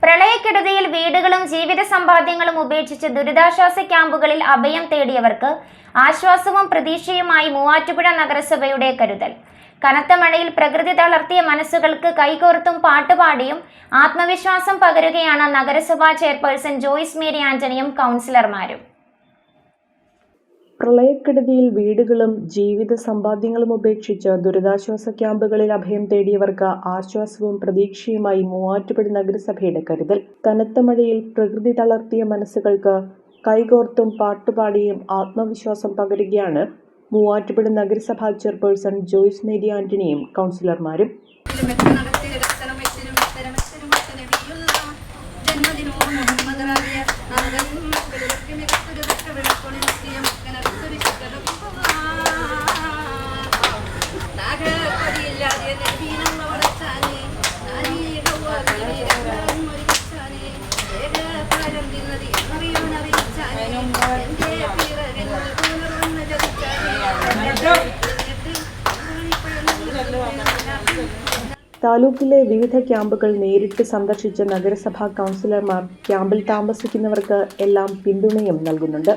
പ്രളയക്കെടുതിയിൽ വീടുകളും ജീവിത സമ്പാദ്യങ്ങളും ഉപേക്ഷിച്ച് ദുരിതാശ്വാസ ക്യാമ്പുകളിൽ അഭയം തേടിയവർക്ക് ആശ്വാസവും പ്രതീക്ഷയുമായി മൂവാറ്റുപുഴ നഗരസഭയുടെ കരുതൽ. കനത്ത മഴയിൽ പ്രകൃതി തളർത്തിയ മനസ്സുകൾക്ക് കൈകോർത്തും പാട്ടുപാടിയും ആത്മവിശ്വാസം പകരുകയാണ് നഗരസഭാ ചെയർപേഴ്സൺ ജോയ്സ് മേരി ആന്റണിയും കൗൺസിലർമാരും. പ്രളയക്കെടുതിയിൽ വീടുകളും ജീവിത സമ്പാദ്യങ്ങളും ഉപേക്ഷിച്ച് ദുരിതാശ്വാസ ക്യാമ്പുകളിൽ അഭയം തേടിയവർക്ക് ആശ്വാസവും പ്രതീക്ഷയുമായി മൂവാറ്റുപുഴ നഗരസഭയുടെ കരുതൽ. കനത്ത മഴയിൽ പ്രകൃതി തളർത്തിയ മനസ്സുകൾക്ക് കൈകോർത്തും പാട്ടുപാടിയും ആത്മവിശ്വാസം പകരുകയാണ് മൂവാറ്റുപുഴ നഗരസഭാ ചെയർപേഴ്സൺ ജോയ്സ് മേരി ആന്റണിയും കൗൺസിലർമാരും. താലൂക്കിലെ വിവിധ ക്യാമ്പുകൾ നേരിട്ട് സന്ദർശിച്ച നഗരസഭാ കൗൺസിലർമാർ ക്യാമ്പിൽ താമസിക്കുന്നവർക്ക് എല്ലാം പിന്തുണയും നൽകുന്നുണ്ട്.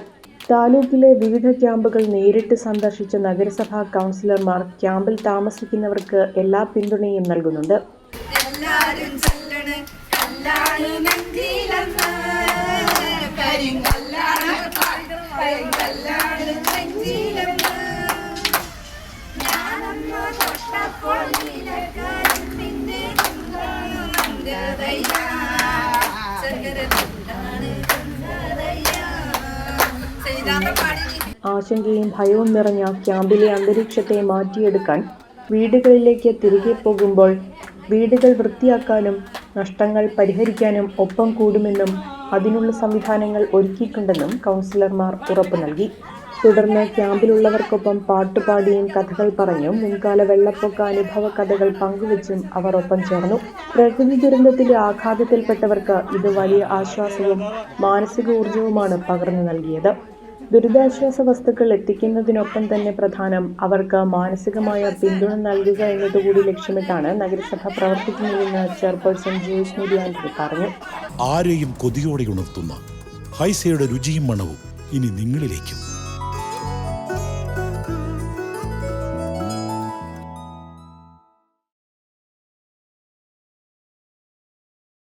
താലൂക്കിലെ വിവിധ ക്യാമ്പുകൾ നേരിട്ട് സന്ദർശിച്ച നഗരസഭാ കൗൺസിലർമാർ ക്യാമ്പിൽ താമസിക്കുന്നവർക്ക് എല്ലാ പിന്തുണയും നൽകുന്നുണ്ട്. ആശങ്കയും ഭയവും നിറഞ്ഞ ക്യാമ്പിലെ അന്തരീക്ഷത്തെ മാറ്റിയെടുക്കാൻ വീടുകളിലേക്ക് തിരികെ പോകുമ്പോൾ വീടുകൾ വൃത്തിയാക്കാനും നഷ്ടങ്ങൾ പരിഹരിക്കാനും ഒപ്പം കൂടുമെന്നും അതിനുള്ള സംവിധാനങ്ങൾ ഒരുക്കിയിട്ടുണ്ടെന്നും കൗൺസിലർമാർ ഉറപ്പു നൽകി. തുടർന്ന് ക്യാമ്പിലുള്ളവർക്കൊപ്പം പാട്ടുപാടിയും കഥകൾ പറഞ്ഞും മുൻകാല വെള്ളപ്പൊക്ക അനുഭവ കഥകൾ പങ്കുവച്ചും അവർ ഒപ്പം ചേർന്നു. പ്രകൃതി ദുരന്തത്തിന്റെ ആഘാതത്തിൽപ്പെട്ടവർക്ക് ഇത് വലിയ ആശ്വാസവും മാനസിക ഊർജവുമാണ് പകർന്നു നൽകിയത്. ദുരിതാശ്വാസ വസ്തുക്കൾ എത്തിക്കുന്നതിനൊപ്പം തന്നെ പ്രധാനം അവർക്ക് മാനസികമായ പിന്തുണ നൽകുക എന്നതുകൂടി ലക്ഷ്യമിട്ടാണ് നഗരസഭ പ്രവർത്തിക്കുന്നതെന്ന് ചെയർപേഴ്സൺ ജോയ്സ് മേരി ആന്റണി പറഞ്ഞു. ആരെയും കൊതിയോടെ ഉണർത്തുന്ന ഹൈസയുടെ രുചിയും മണവും ഇനി നിങ്ങളിലേക്കും.